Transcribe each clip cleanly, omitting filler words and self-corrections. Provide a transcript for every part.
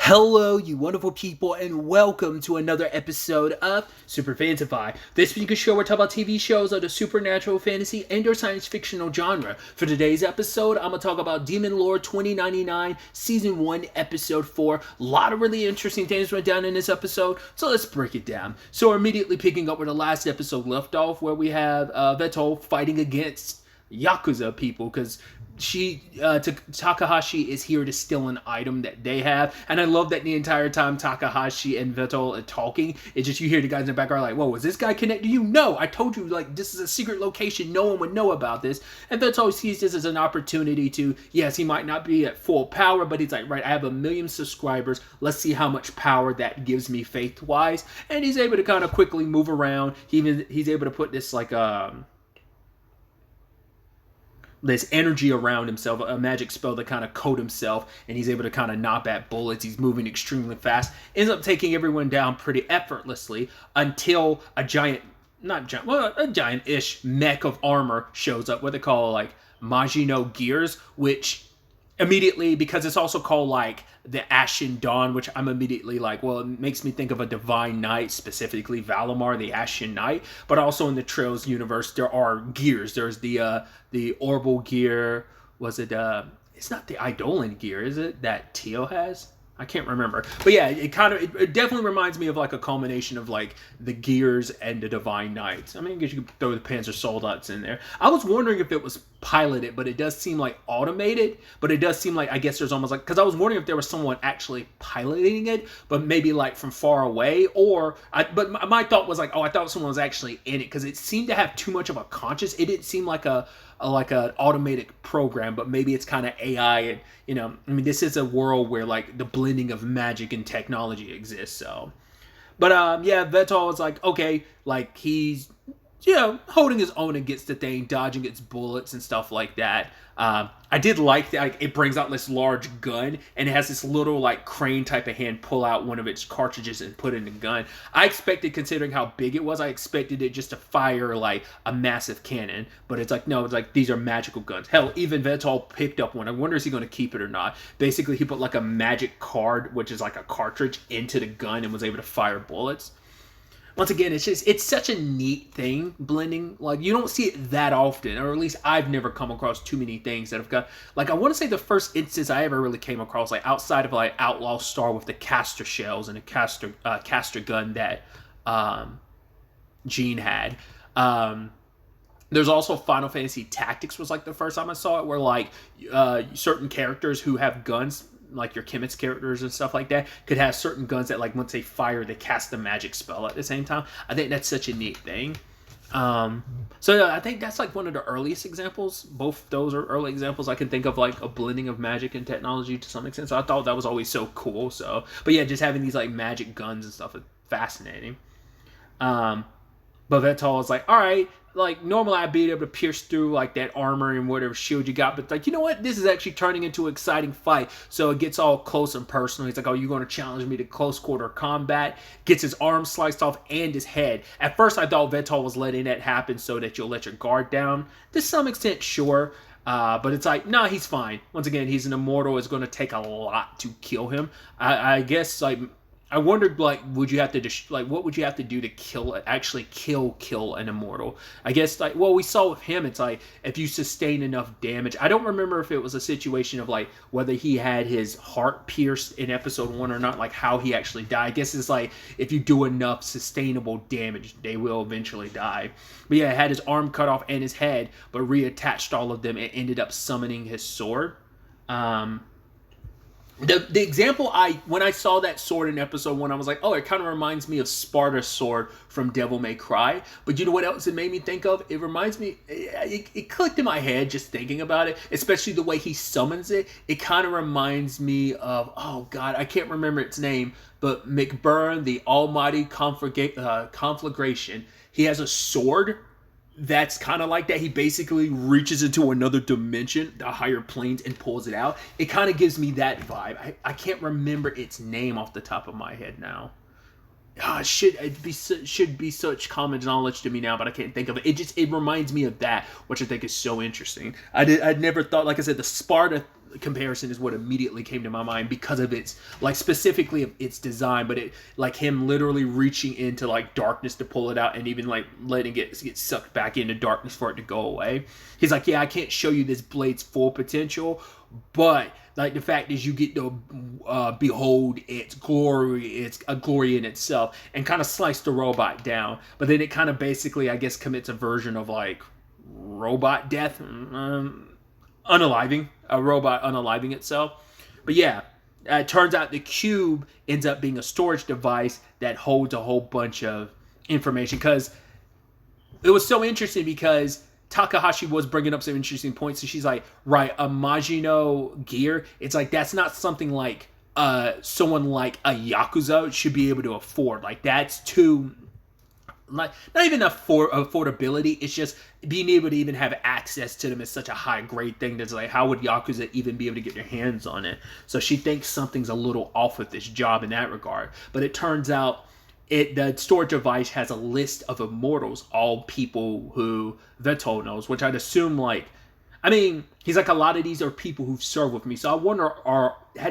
Hello, you wonderful people, and welcome to another episode of Super Fantify. This week's show, we're talking about TV shows of the supernatural, fantasy, and/or science fictional genre. For today's episode, I'm going to talk about Demon Lord 2099, Season 1, Episode 4. A lot of really interesting things went down in this episode, so let's break it down. So we're immediately picking up where the last episode left off, where we have Vettel fighting against Yakuza people, because Takahashi is here to steal an item that they have, and I love that the entire time Takahashi and Vettel are talking, it's just you hear the guys in the background like, whoa, was this guy connected to you? No, I told you, like, this is a secret location, no one would know about this. And Vettel sees this as an opportunity to, yes, he might not be at full power, but he's like, right, I have 1 million subscribers, let's see how much power that gives me faith-wise, and he's able to kind of quickly move around. He's able to put this, like, this energy around himself, a magic spell to kind of coat himself, and he's able to kind of knock at bullets. He's moving extremely fast, ends up taking everyone down pretty effortlessly until a giant-ish mech of armor shows up, what they call like Majino Gears, which immediately, because it's also called like the Ashen Dawn, which I'm immediately like, well, it makes me think of a Divine Knight, specifically Valimar, the Ashen Knight. But also in the Trails universe, there are gears. There's the Orbal gear. Was it? It's not the Eidolon gear, is it? That Teo has. I can't remember, but yeah, it definitely reminds me of like a culmination of like the Gears and the Divine Knights. I mean, I guess you could throw the Panzer Soldats in there. I was wondering if it was piloted, but it does seem like automated. But it does seem like, I guess there's almost like, because I was wondering if there was someone actually piloting it, but maybe like from far away. But my thought was like, oh, I thought someone was actually in it, because it seemed to have too much of a conscious. It didn't seem like an automated program, but maybe it's kind of AI. And I mean, this is a world where like the blending of magic and technology exists. So, but yeah, Vettel was like, okay, like he's holding his own against the thing, dodging its bullets and stuff like that. I did like that, like, it brings out this large gun, and it has this little like crane type of hand pull out one of its cartridges and put in the gun. I expected, considering how big it was, I expected it just to fire like a massive cannon, but it's like, no, it's like these are magical guns. Hell, even Vettel picked up one. I wonder, is he going to keep it or not? Basically, he put like a magic card, which is like a cartridge, into the gun and was able to fire bullets. Once again, it's such a neat thing, blending. Like, you don't see it that often, or at least I've never come across too many things that have got, like, I want to say the first instance I ever really came across, like, outside of, like, Outlaw Star with the caster shells and the caster gun that Gene had. There's also Final Fantasy Tactics was, like, the first time I saw it, where, like, certain characters who have guns, like your Kimetsu characters and stuff like that, could have certain guns that, like, once they fire, they cast a magic spell at the same time. I think that's such a neat thing. So I think that's like one of the earliest examples. Both those are early examples I can think of, like a blending of magic and technology to some extent. So I thought that was always so cool. So, but yeah, just having these like magic guns and stuff is fascinating. But Vettel was like, all right, like, normally I'd be able to pierce through, like, that armor and whatever shield you got, but, like, you know what? This is actually turning into an exciting fight. So it gets all close and personal. He's like, oh, you're going to challenge me to close quarter combat? Gets his arm sliced off and his head. At first, I thought Vettel was letting that happen so that you'll let your guard down. To some extent, sure. But it's like, nah, he's fine. Once again, he's an immortal. It's going to take a lot to kill him. I guess, like, I wondered, like, would you have to what would you have to do to actually kill an immortal? I guess, like, well, we saw with him, it's like, if you sustain enough damage. I don't remember if it was a situation of, like, whether he had his heart pierced in episode 1 or not, like, how he actually died. I guess it's like, if you do enough sustainable damage, they will eventually die. But yeah, had his arm cut off and his head, but reattached all of them and ended up summoning his sword. The example when I saw that sword in episode 1, I was like, oh, it kind of reminds me of Sparta's sword from Devil May Cry. But you know what else it made me think of? It reminds me, it clicked in my head just thinking about it, especially the way he summons it. It kind of reminds me of, oh God, I can't remember its name, but McBurn, the Almighty Conflagration. He has a sword that's kind of like that. He basically reaches into another dimension, the higher planes, and pulls it out. It kind of gives me that vibe. I can't remember its name off the top of my head now. should be such common knowledge to me now, but I can't think of it. It reminds me of that, which I think is so interesting. I'd never thought, like I said, the Sparta comparison is what immediately came to my mind because of its, like, specifically of its design, but it, like, him literally reaching into, like, darkness to pull it out and even, like, letting it get sucked back into darkness for it to go away. He's like, yeah, I can't show you this blade's full potential, but, like, the fact is you get to behold its glory. It's a glory in itself, and kind of slice the robot down. But then it kind of basically, I guess, commits a version of, like, robot death, unaliving a robot, unaliving itself. But yeah, it turns out the cube ends up being a storage device that holds a whole bunch of information. Because it was so interesting, because Takahashi was bringing up some interesting points. So she's like, right, a Majino gear, it's like, that's not something like someone like a Yakuza should be able to afford. Like, that's too, like, not even affordability, it's just being able to even have access to them is such a high grade thing that's like, how would Yakuza even be able to get their hands on it? So she thinks something's a little off with this job in that regard. But it turns out the storage device has a list of immortals, all people who Vettel knows, which I'd assume, like, I mean, he's like, a lot of these are people who've served with me. So I wonder,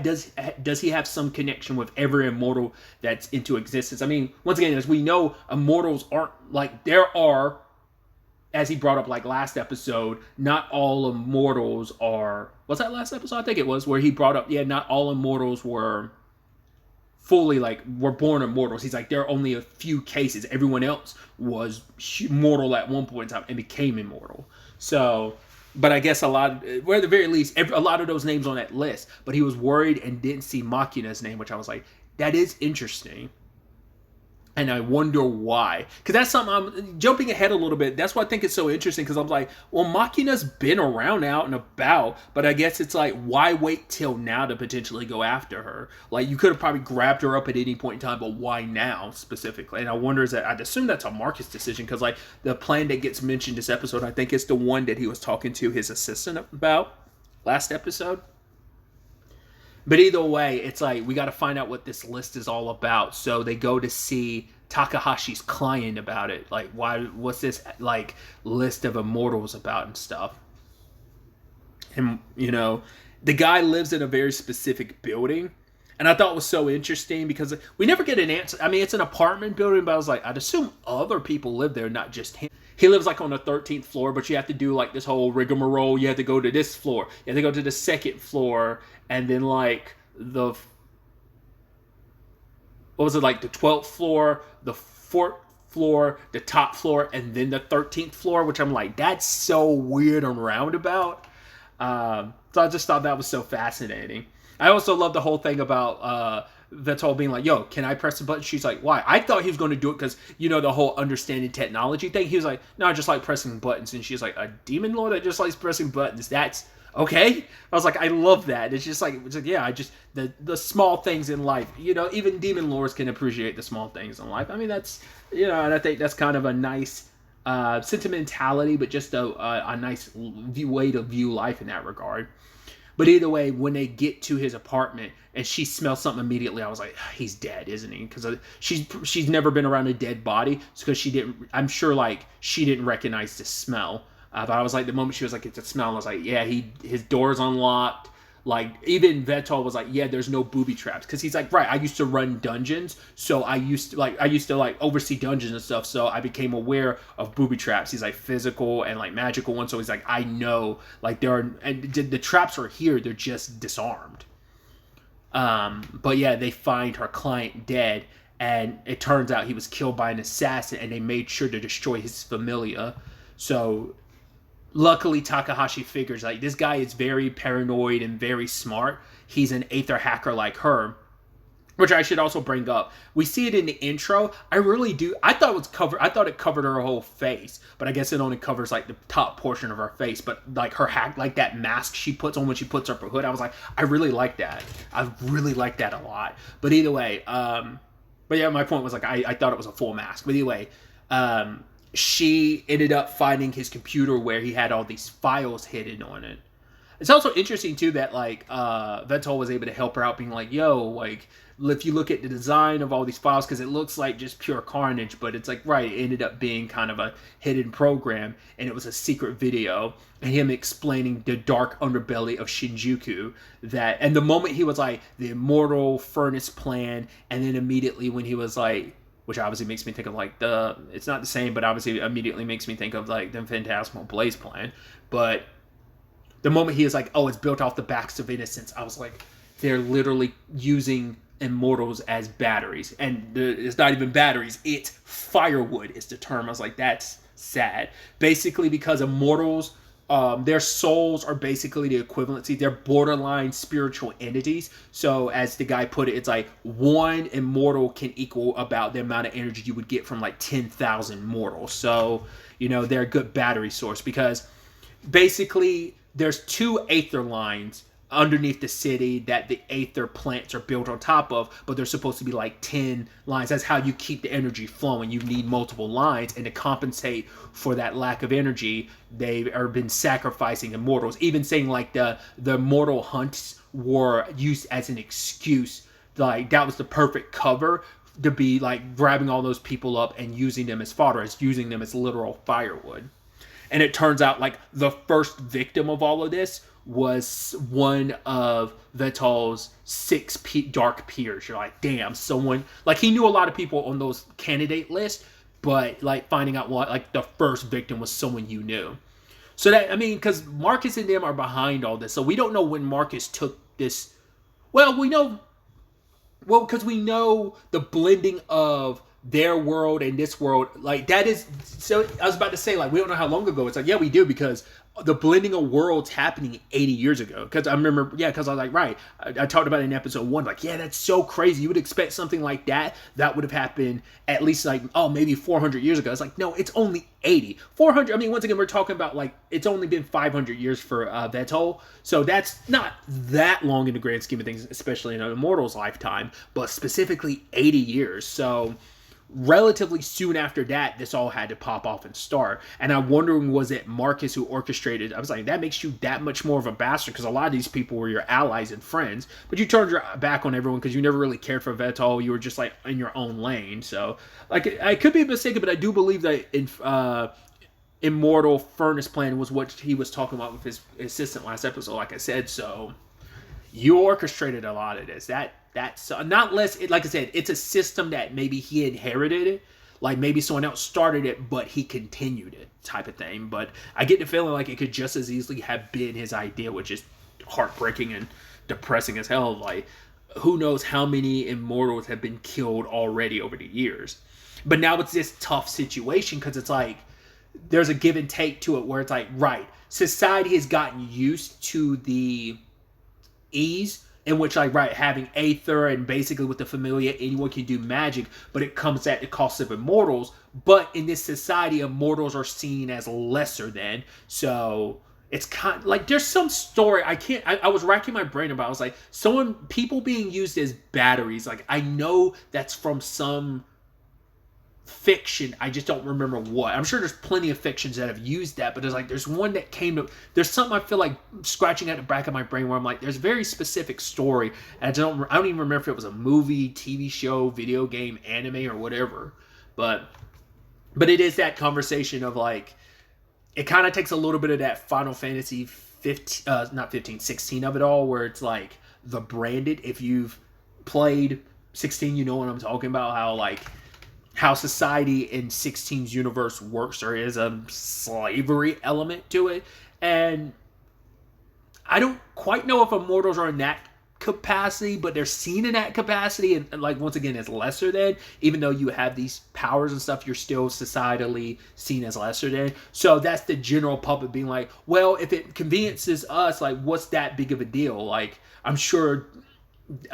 does he have some connection with every immortal that's into existence? I mean, once again, as we know, immortals aren't, like, there are, as he brought up, like, last episode, not all immortals are, was that last episode? I think it was, where he brought up, yeah, not all immortals were fully, like, were born immortals. He's like, there are only a few cases. Everyone else was mortal at one point in time and became immortal. So, but I guess or at the very least, a lot of those names on that list. But he was worried and didn't see Makina's name, which I was like, that is interesting. And I wonder why. Because that's something, I'm jumping ahead a little bit. That's why I think it's so interesting. Because I'm like, well, Makina's been around out and about. But I guess it's like, why wait till now to potentially go after her? Like, you could have probably grabbed her up at any point in time. But why now specifically? And I wonder, I'd assume that's a Marcus decision. Because, like, the plan that gets mentioned this episode, I think it's the one that he was talking to his assistant about last episode. But either way, it's like, we got to find out what this list is all about. So they go to see Takahashi's client about it. Like, what's this, like, list of immortals about and stuff? And, you know, the guy lives in a very specific building. And I thought it was so interesting because we never get an answer. I mean, it's an apartment building, but I was like, I'd assume other people live there, not just him. He lives, like, on the 13th floor, but you have to do, like, this whole rigmarole. You have to go to this floor. You have to go to the second floor. And then, like, what was it, like, the 12th floor, the 4th floor, the top floor, and then the 13th floor, which I'm like, that's so weird and roundabout. So I just thought that was so fascinating. I also love the whole thing about Vettel being like, yo, can I press the button? She's like, why? I thought he was going to do it because, you know, the whole understanding technology thing. He was like, no, I just like pressing buttons. And she's like, a demon lord that just likes pressing buttons? That's okay. I was like, I love that. It's just like, yeah, I just, the small things in life, you know, even demon lords can appreciate the small things in life. I mean, that's, you know, and I think that's kind of a nice sentimentality, but just a nice way to view life in that regard. But either way, when they get to his apartment and she smells something immediately, I was like, he's dead, isn't he? Because she's never been around a dead body. It's because I'm sure, like, she didn't recognize the smell. But I was like, the moment she was like, it's a smell, I was like, yeah, his door's unlocked. Like, even Vettel was like, yeah, there's no booby traps. Because he's like, right, I used to run dungeons. So I used to oversee dungeons and stuff. So I became aware of booby traps. He's like, physical and, like, magical ones. So he's like, I know, like, the traps are here. They're just disarmed. But yeah, they find her client dead. And it turns out he was killed by an assassin. And they made sure to destroy his familia. So luckily, Takahashi figures, like, this guy is very paranoid and very smart. He's an Aether hacker like her, which I should also bring up. We see it in the intro. I really do. I thought it covered her whole face, but I guess it only covers, like, the top portion of her face. But, like, her hack, like, that mask she puts on when she puts up her hood, I was like, I really like that. I really like that a lot. But either way, but yeah, my point was, like, I thought it was a full mask. But anyway, she ended up finding his computer where he had all these files hidden on it. It's also interesting too that like Vettel was able to help her out, being like, "Yo, like if you look at the design of all these files, because it looks like just pure carnage, but it's like right, it ended up being kind of a hidden program, and it was a secret video, and him explaining the dark underbelly of Shinjuku. That and the moment he was like the immortal furnace plan, and then immediately when he was like." Which obviously makes me think of like it's not the same, but obviously immediately makes me think of like the Phantasmal Blaze plan. But the moment he is like, oh, it's built off the backs of innocence, I was like, they're literally using immortals as batteries. And it's not even batteries, it's firewood is the term. I was like, that's sad. Basically, because immortals, their souls are basically the equivalency. They're borderline spiritual entities. So as the guy put it, it's like one immortal can equal about the amount of energy you would get from like 10,000 mortals. So, they're a good battery source because basically there's 2 aether lines underneath the city that the aether plants are built on top of, but there's supposed to be like 10 lines. That's how you keep the energy flowing. You need multiple lines, and to compensate for that lack of energy, they are been sacrificing immortals, even saying like the mortal hunts were used as an excuse. Like that was the perfect cover to be like grabbing all those people up and using them as fodder, as using them as literal firewood. And it turns out like the first victim of all of this was one of Vettel's 6 dark peers. You're like, damn, someone like he knew a lot of people on those candidate lists, but like finding out what like the first victim was someone you knew. So that because Marcus and them are behind all this, so we don't know when Marcus took this. Well, we know. Well, because we know the blending of their world and this world, like that is. So I was about to say, like we don't know how long ago. It's like yeah, we do because the blending of worlds happening 80 years ago. Because I remember, because I was like, right, I talked about it in episode 1, like, yeah, that's so crazy. You would expect something like that would have happened at least like, maybe 400 years ago. It's like, no, it's only 80. 400, once again, we're talking about like, it's only been 500 years for Vettel. So that's not that long in the grand scheme of things, especially in an immortal's lifetime, but specifically 80 years. So relatively soon after that, this all had to pop off and start. And I'm wondering, was it Marcus who orchestrated? I was like, that makes you that much more of a bastard because a lot of these people were your allies and friends, but you turned your back on everyone because you never really cared for Vettel. You were just like in your own lane. So like, I could be mistaken, but I do believe that Immortal Furnace Plan was what he was talking about with his assistant last episode, like I said. So you orchestrated a lot of this. That's not less. Like I said, it's a system that maybe he inherited it, like maybe someone else started it, but he continued it, type of thing. But I get the feeling like it could just as easily have been his idea, which is heartbreaking and depressing as hell. Like, who knows how many immortals have been killed already over the years. But now it's this tough situation because it's like there's a give and take to it, where it's like, right, society has gotten used to the ease in which, like, right, having aether and basically with the familiar, anyone can do magic, but it comes at the cost of immortals. But in this society, immortals are seen as lesser than. So it's kind of like there's some story. I was racking my brain about. I was like, people being used as batteries. Like, I know that's from some fiction, I just don't remember what. I'm sure there's plenty of fictions that have used that, but there's one that came to, there's something I feel like scratching at the back of my brain where I'm like, there's a very specific story, and I don't even remember if it was a movie, TV show, video game, anime, or whatever. But it is that conversation of like, it kind of takes a little bit of that Final Fantasy 16 of it all, where it's like the branded. If you've played 16, you know what I'm talking about. How society in 16's universe works. There is a slavery element to it. And I don't quite know if immortals are in that capacity, but they're seen in that capacity. And like, once again, as lesser than. Even though you have these powers and stuff, you're still societally seen as lesser than. So that's the general public being like, well, if it conveniences us, like, what's that big of a deal? Like, I'm sure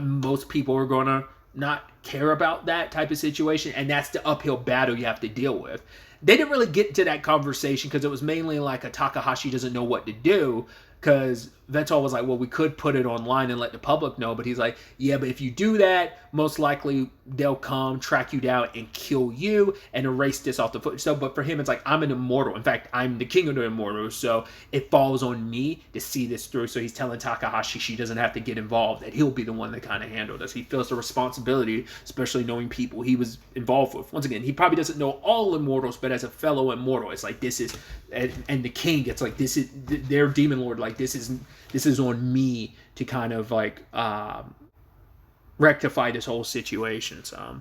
most people are going to not care about that type of situation, and that's the uphill battle you have to deal with. They didn't really get to that conversation because it was mainly like a Takahashi doesn't know what to do, because Vettel was like, well, we could put it online and let the public know, but he's like, yeah, but if you do that, most likely they'll come, track you down, and kill you, and erase this off the footage. So, but for him, it's like, I'm an immortal. In fact, I'm the king of the immortals, so it falls on me to see this through. So he's telling Takahashi she doesn't have to get involved, that he'll be the one that kind of handle this. He feels the responsibility, especially knowing people he was involved with. Once again, he probably doesn't know all immortals, but as a fellow immortal, it's like, this is, and the king, it's like, this is, their demon lord, like, this is on me to kind of like rectify this whole situation. So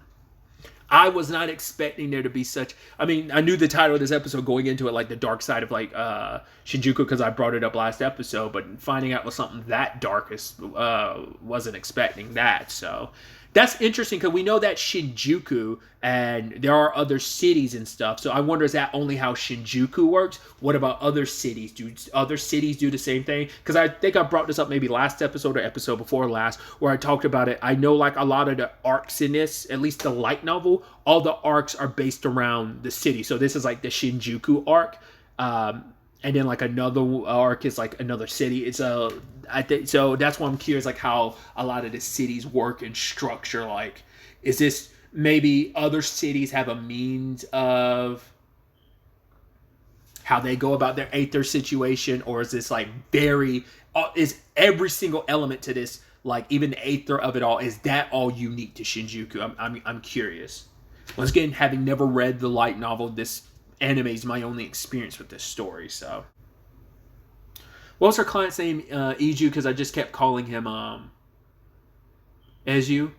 I was not expecting there to be such, I mean, I knew the title of this episode going into it, like the dark side of like Shinjuku, because I brought it up last episode, but finding out was something that darkest, wasn't expecting that. So that's interesting, because we know that Shinjuku, and there are other cities and stuff. So I wonder, is that only how Shinjuku works? What about other cities? Do other cities do the same thing? Because I think I brought this up maybe last episode or episode before last, where I talked about it. I know like a lot of the arcs in this, at least the light novel, all the arcs are based around the city. So this is like the Shinjuku arc. And then like another arc is like another city. I think so. That's why I'm curious, like how a lot of the cities work and structure. Like, is this maybe other cities have a means of how they go about their Aether situation, or is this like is every single element to this, like even the Aether of it all, is that all unique to Shinjuku? I'm curious. Once again, having never read the light novel, this anime is my only experience with this story. So what was her client's name? Iju, because I just kept calling him Ezu.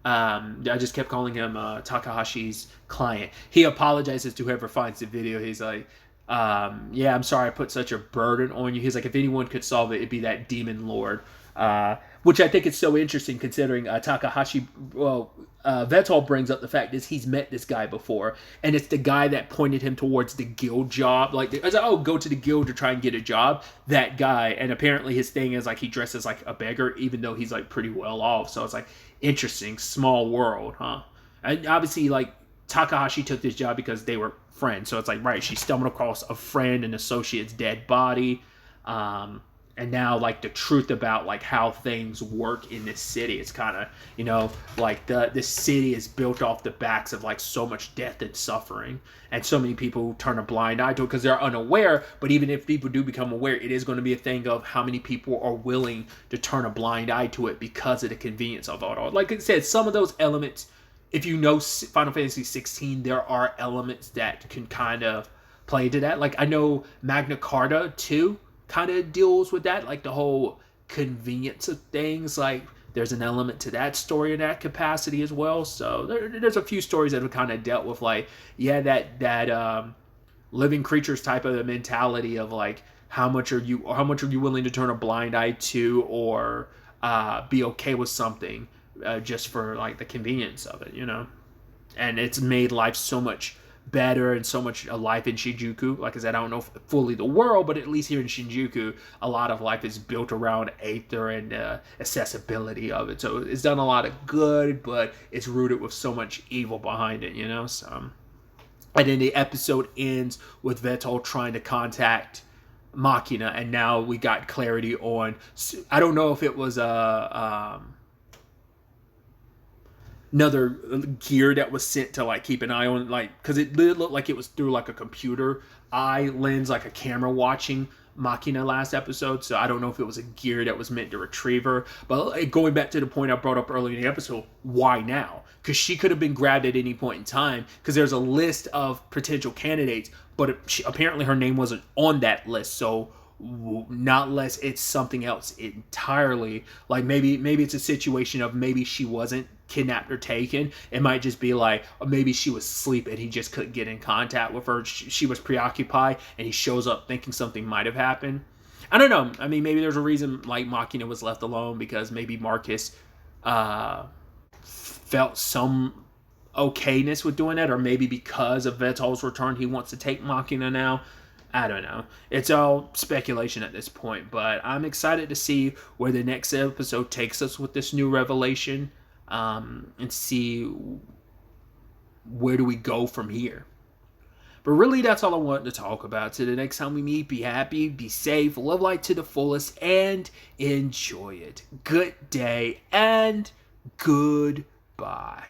I just kept calling him Takahashi's client. He apologizes to whoever finds the video. He's like, yeah, I'm sorry I put such a burden on you. He's like, if anyone could solve it, it'd be that demon lord. Which I think is so interesting, considering Takahashi, Vettel brings up the fact is he's met this guy before, and it's the guy that pointed him towards the guild job. Like, I was like, oh, go to the guild to try and get a job. That guy, and apparently his thing is like he dresses like a beggar, even though he's like pretty well off. So it's like interesting, small world, huh? And obviously, like Takahashi took this job because they were friends. So it's like, right, she stumbled across a friend and associate's dead body. And now, like, the truth about, like, how things work in this city. It's kind of, like, this city is built off the backs of, like, so much death and suffering. And so many people turn a blind eye to it because they're unaware. But even if people do become aware, it is going to be a thing of how many people are willing to turn a blind eye to it because of the convenience of it all. Like I said, some of those elements, if you know Final Fantasy 16, there are elements that can kind of play into that. Like, I know Magna Carta, too, kind of deals with that, like the whole convenience of things. Like, there's an element to that story in that capacity as well. So there's a few stories that have kind of dealt with, like, yeah, that living creatures type of mentality of like, how much are you willing to turn a blind eye to, or be okay with something just for like the convenience of it, and it's made life so much better and so much life in Shinjuku. Like I said, I don't know fully the world, but at least here in Shinjuku, a lot of life is built around Aether and accessibility of it. So it's done a lot of good, but it's rooted with so much evil behind it, So, and then the episode ends with Vettel trying to contact Machina, and now we got clarity on. I don't know if it was another gear that was sent to like keep an eye on, like, because it looked like it was through like a computer eye lens, like a camera watching Machina last episode. So I don't know if it was a gear that was meant to retrieve her. But going back to the point I brought up earlier in the episode, why now? Because she could have been grabbed at any point in time, because there's a list of potential candidates, but apparently her name wasn't on that list. So not unless it's something else entirely. Like maybe it's a situation of maybe she wasn't kidnapped or taken. It might just be like, or maybe she was asleep and he just couldn't get in contact with her. She was preoccupied and he shows up thinking something might have happened. I don't know. I mean, maybe there's a reason like Machina was left alone, because maybe Marcus felt some okayness with doing that, or maybe because of Vettel's return he wants to take Machina now. I don't know. It's all speculation at this point, but I'm excited to see where the next episode takes us with this new revelation. and see where do we go from here. But really, that's all I wanted to talk about. So the next time we meet, be happy, be safe, live life to the fullest, and enjoy it. Good day and goodbye.